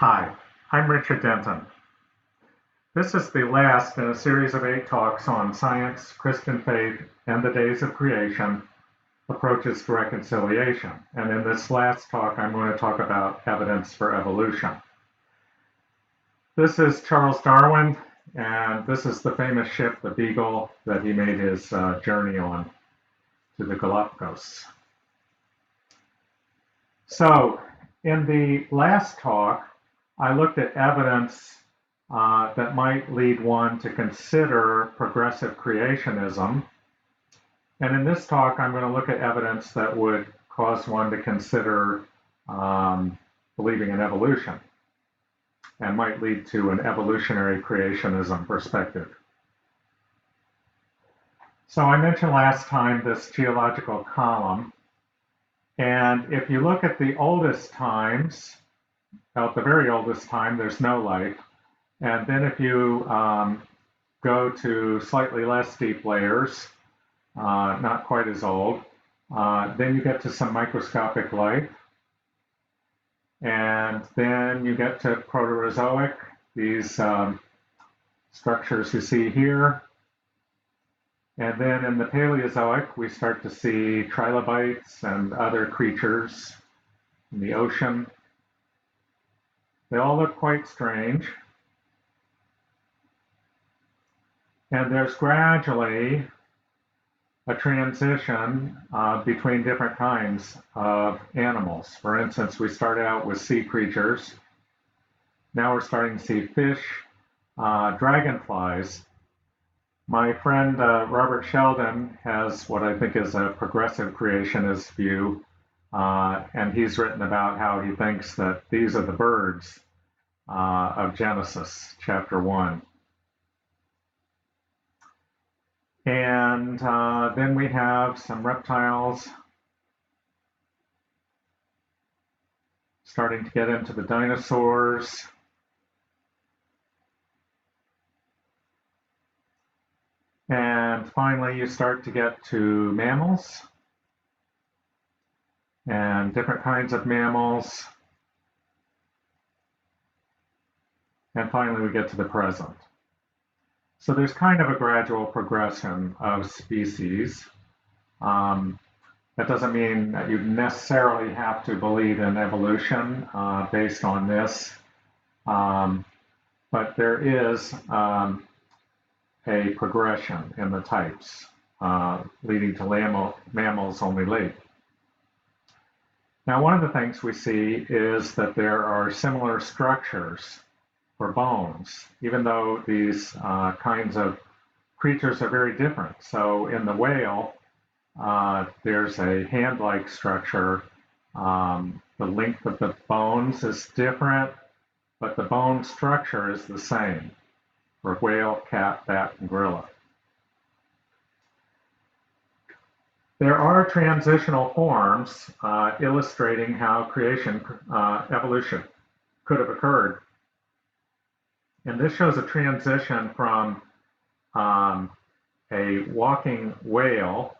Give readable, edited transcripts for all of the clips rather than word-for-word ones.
Hi, I'm Richard Denton. This is the last in a series of 8 talks on science, Christian faith, and the days of creation, approaches to reconciliation. And in this last talk, I'm going to talk about evidence for evolution. This is Charles Darwin, and this is the famous ship, the Beagle, that he made his journey on to the Galapagos. So, in the last talk, I looked at evidence that might lead one to consider progressive creationism. And in this talk, I'm going to look at evidence that would cause one to consider believing in evolution and might lead to an evolutionary creationism perspective. So I mentioned last time this geological column. And if you look at the oldest times, at the very oldest time, there's no life. And then if you go to slightly less deep layers, not quite as old, then you get to some microscopic life. And then you get to Proterozoic, these structures you see here. And then in the Paleozoic, we start to see trilobites and other creatures in the ocean. They all look quite strange. And there's gradually a transition between different kinds of animals. For instance, we started out with sea creatures. Now we're starting to see fish, dragonflies. My friend Robert Sheldon has what I think is a progressive creationist view, and he's written about how he thinks that these are the birds of Genesis, chapter 1. And then we have some reptiles starting to get into the dinosaurs. And finally, you start to get to mammals and different kinds of mammals. And finally, we get to the present. So there's kind of a gradual progression of species. That doesn't mean that you necessarily have to believe in evolution based on this, but there is a progression in the types, leading to mammals only late. Now, one of the things we see is that there are similar structures for bones, even though these kinds of creatures are very different. So in the whale, there's a hand-like structure. The length of the bones is different, but the bone structure is the same for whale, cat, bat, and gorilla. There are transitional forms illustrating how evolution could have occurred. And this shows a transition from a walking whale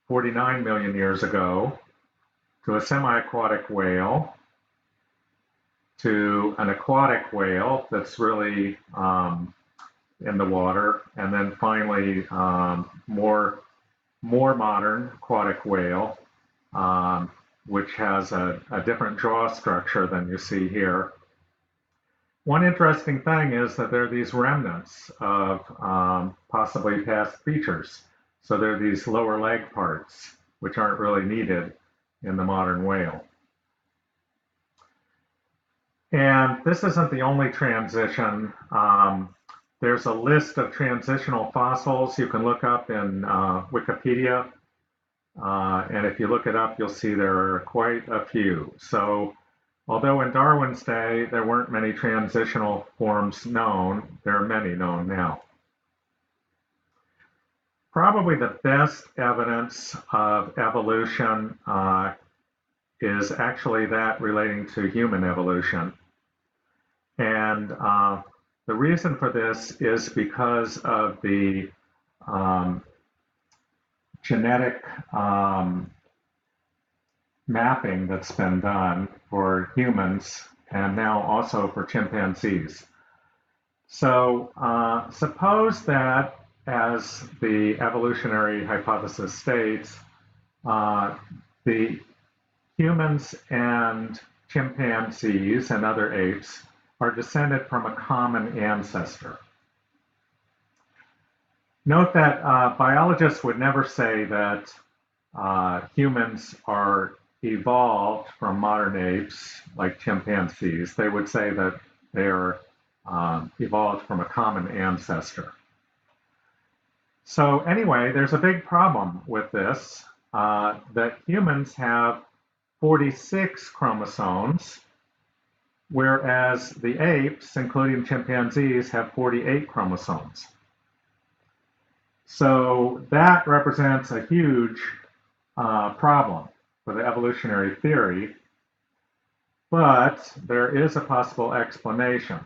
49 million years ago to a semi-aquatic whale to an aquatic whale that's really in the water, and then finally more modern aquatic whale, which has a different jaw structure than you see here. One interesting thing is that there are these remnants of possibly past features. So there are these lower leg parts, which aren't really needed in the modern whale. And this isn't the only transition. There's a list of transitional fossils you can look up in Wikipedia. And if you look it up, you'll see there are quite a few. So although in Darwin's day there weren't many transitional forms known, there are many known now. Probably the best evidence of evolution is actually that relating to human evolution. And the reason for this is because of the genetic mapping that's been done for humans and now also for chimpanzees. So suppose that, as the evolutionary hypothesis states, the humans and chimpanzees and other apes are descended from a common ancestor. Note that biologists would never say that humans are evolved from modern apes like chimpanzees. They would say that they are evolved from a common ancestor. So anyway, there's a big problem with this, that humans have 46 chromosomes, whereas the apes, including chimpanzees, have 48 chromosomes. So that represents a huge problem for the evolutionary theory, but there is a possible explanation.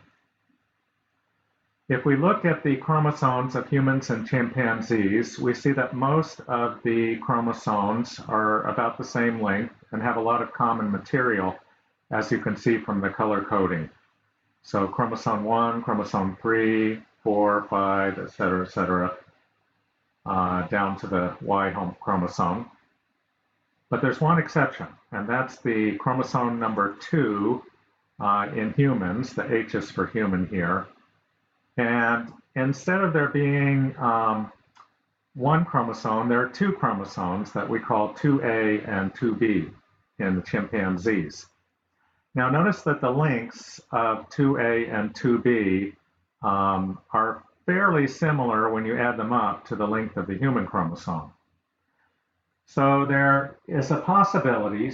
If we look at the chromosomes of humans and chimpanzees, we see that most of the chromosomes are about the same length and have a lot of common material, as you can see from the color coding. So chromosome 1, chromosome 3, 4, 5, et cetera, down to the Y chromosome. But there's one exception, and that's the chromosome number 2 in humans. The H is for human here. And instead of there being one chromosome, there are two chromosomes that we call 2A and 2B in the chimpanzees. Now notice that the lengths of 2A and 2B are fairly similar when you add them up to the length of the human chromosome. So there is a possibility,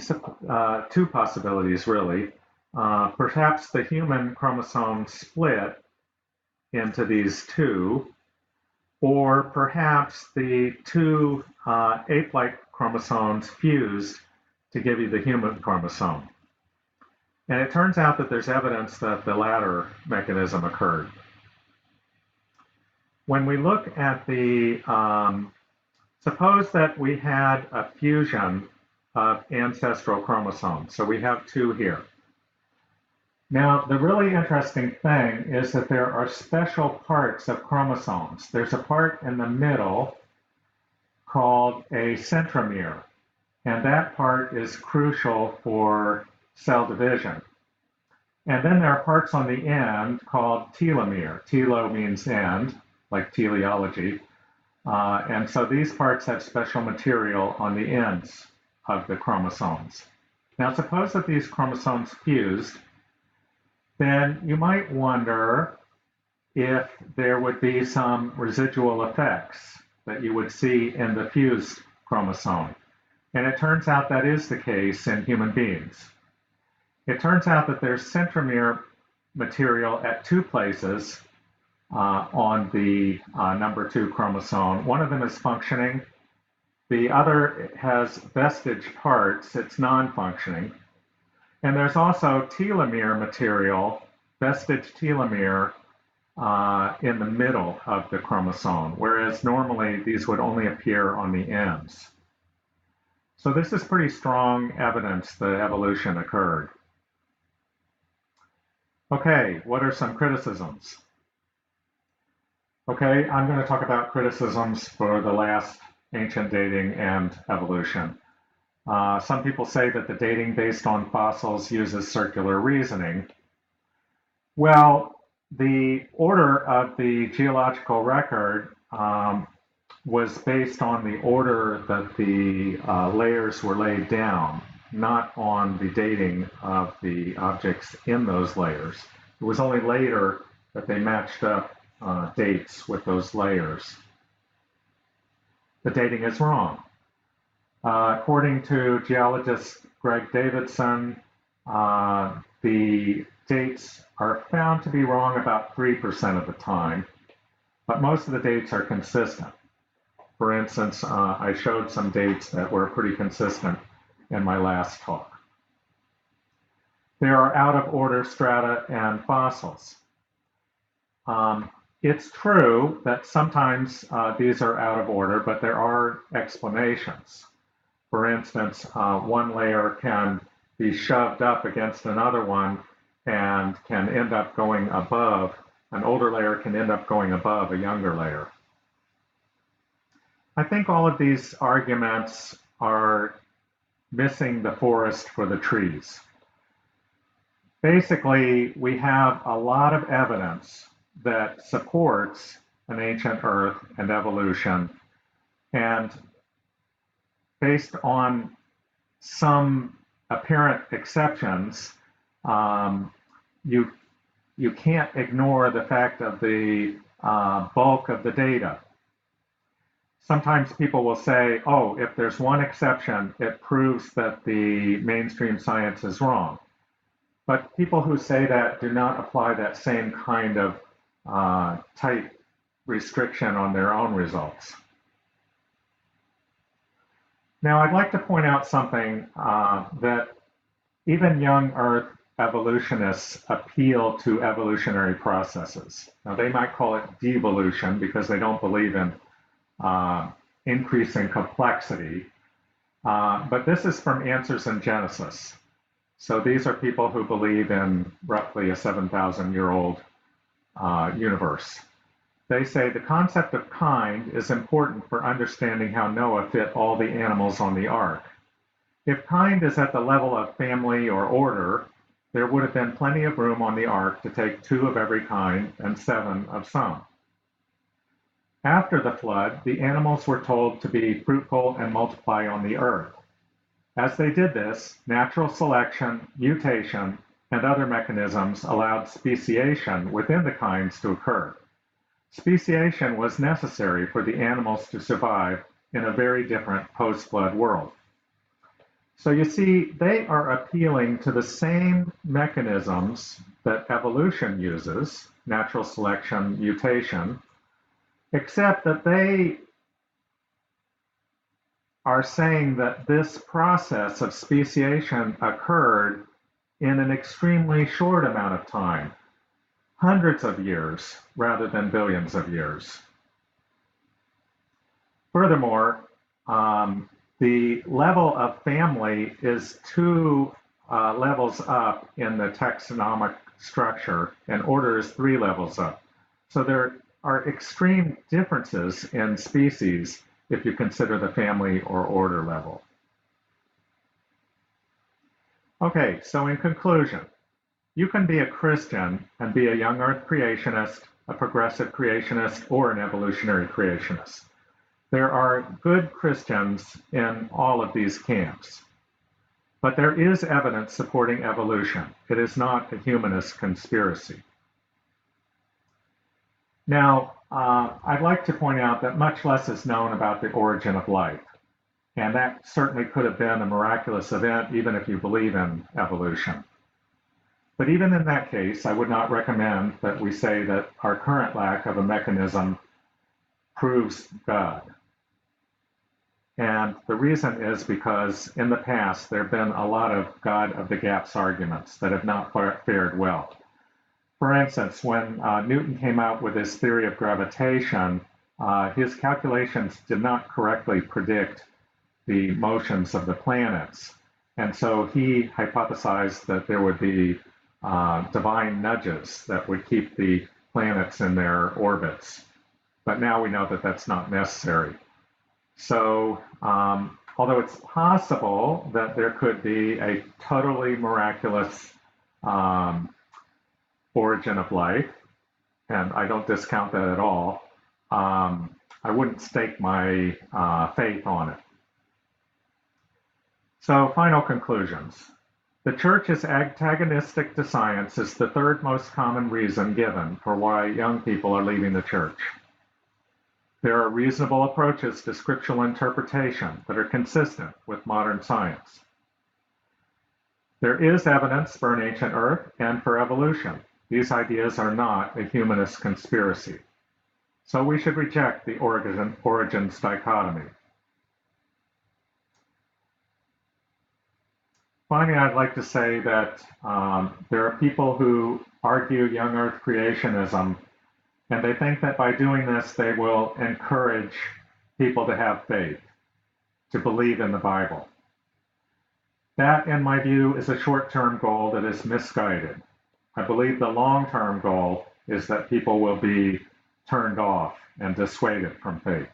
two possibilities really. Perhaps the human chromosome split into these two, or perhaps the two ape-like chromosomes fused to give you the human chromosome. And it turns out that there's evidence that the latter mechanism occurred. When we look at the, suppose that we had a fusion of ancestral chromosomes. So we have two here. Now, the really interesting thing is that there are special parts of chromosomes. There's a part in the middle called a centromere, and that part is crucial for cell division. And then there are parts on the end called telomere. Telo means end, like teleology. And so these parts have special material on the ends of the chromosomes. Now, suppose that these chromosomes fused, then you might wonder if there would be some residual effects that you would see in the fused chromosome. And it turns out that is the case in human beings. It turns out that there's centromere material at two places on the number 2 chromosome. One of them is functioning. The other has vestige parts, it's non-functioning. And there's also telomere material, vestige telomere, in the middle of the chromosome, whereas normally these would only appear on the ends. So this is pretty strong evidence that evolution occurred. Okay, what are some criticisms? Okay, I'm going to talk about criticisms for the last ancient dating and evolution. Some people say that the dating based on fossils uses circular reasoning. Well, the order of the geological record was based on the order that the layers were laid down, not on the dating of the objects in those layers. It was only later that they matched up dates with those layers. The dating is wrong. According to geologist Greg Davidson, the dates are found to be wrong about 3% of the time, but most of the dates are consistent. For instance, I showed some dates that were pretty consistent in my last talk. There are out-of-order strata and fossils. It's true that sometimes these are out of order, but there are explanations. For instance, one layer can be shoved up against another one, and can end up going above, an older layer can end up going above a younger layer. I think all of these arguments are missing the forest for the trees. Basically, we have a lot of evidence that supports an ancient Earth and evolution, and based on some apparent exceptions, you can't ignore the fact of the bulk of the data. Sometimes people will say, oh, if there's one exception, it proves that the mainstream science is wrong. But people who say that do not apply that same kind of tight restriction on their own results. Now, I'd like to point out something that even young Earth evolutionists appeal to evolutionary processes. Now, they might call it devolution because they don't believe in increasing complexity, but this is from Answers in Genesis. So these are people who believe in roughly a 7,000-year-old universe. They say the concept of kind is important for understanding how Noah fit all the animals on the ark. If kind is at the level of family or order, there would have been plenty of room on the ark to take 2 of every kind and 7 of some. After the flood, the animals were told to be fruitful and multiply on the earth. As they did this, natural selection, mutation, and other mechanisms allowed speciation within the kinds to occur. Speciation was necessary for the animals to survive in a very different post-flood world. So you see, they are appealing to the same mechanisms that evolution uses, natural selection, mutation, except that they are saying that this process of speciation occurred in an extremely short amount of time, hundreds of years rather than billions of years. Furthermore, the level of family is 2 levels up in the taxonomic structure, and order is 3 levels up. So there are extreme differences in species if you consider the family or order level. Okay, so in conclusion, you can be a Christian and be a young Earth creationist, a progressive creationist, or an evolutionary creationist. There are good Christians in all of these camps. But there is evidence supporting evolution. It is not a humanist conspiracy. Now, I'd like to point out that much less is known about the origin of life. And that certainly could have been a miraculous event, even if you believe in evolution. But even in that case, I would not recommend that we say that our current lack of a mechanism proves God. And the reason is because in the past, there have been a lot of God of the gaps arguments that have not fared well. For instance, when Newton came out with his theory of gravitation, his calculations did not correctly predict the motions of the planets. And so he hypothesized that there would be divine nudges that would keep the planets in their orbits. But now we know that that's not necessary. So, although it's possible that there could be a totally miraculous origin of life, and I don't discount that at all, I wouldn't stake my faith on it. So, final conclusions. The church is antagonistic to science is the 3rd most common reason given for why young people are leaving the church. There are reasonable approaches to scriptural interpretation that are consistent with modern science. There is evidence for an ancient Earth and for evolution. These ideas are not a humanist conspiracy. So we should reject the origins dichotomy. Finally, I'd like to say that there are people who argue young Earth creationism, and they think that by doing this, they will encourage people to have faith, to believe in the Bible. That, in my view, is a short-term goal that is misguided. I believe the long-term goal is that people will be turned off and dissuaded from faith.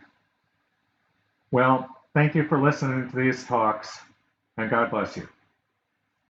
Well, thank you for listening to these talks, and God bless you.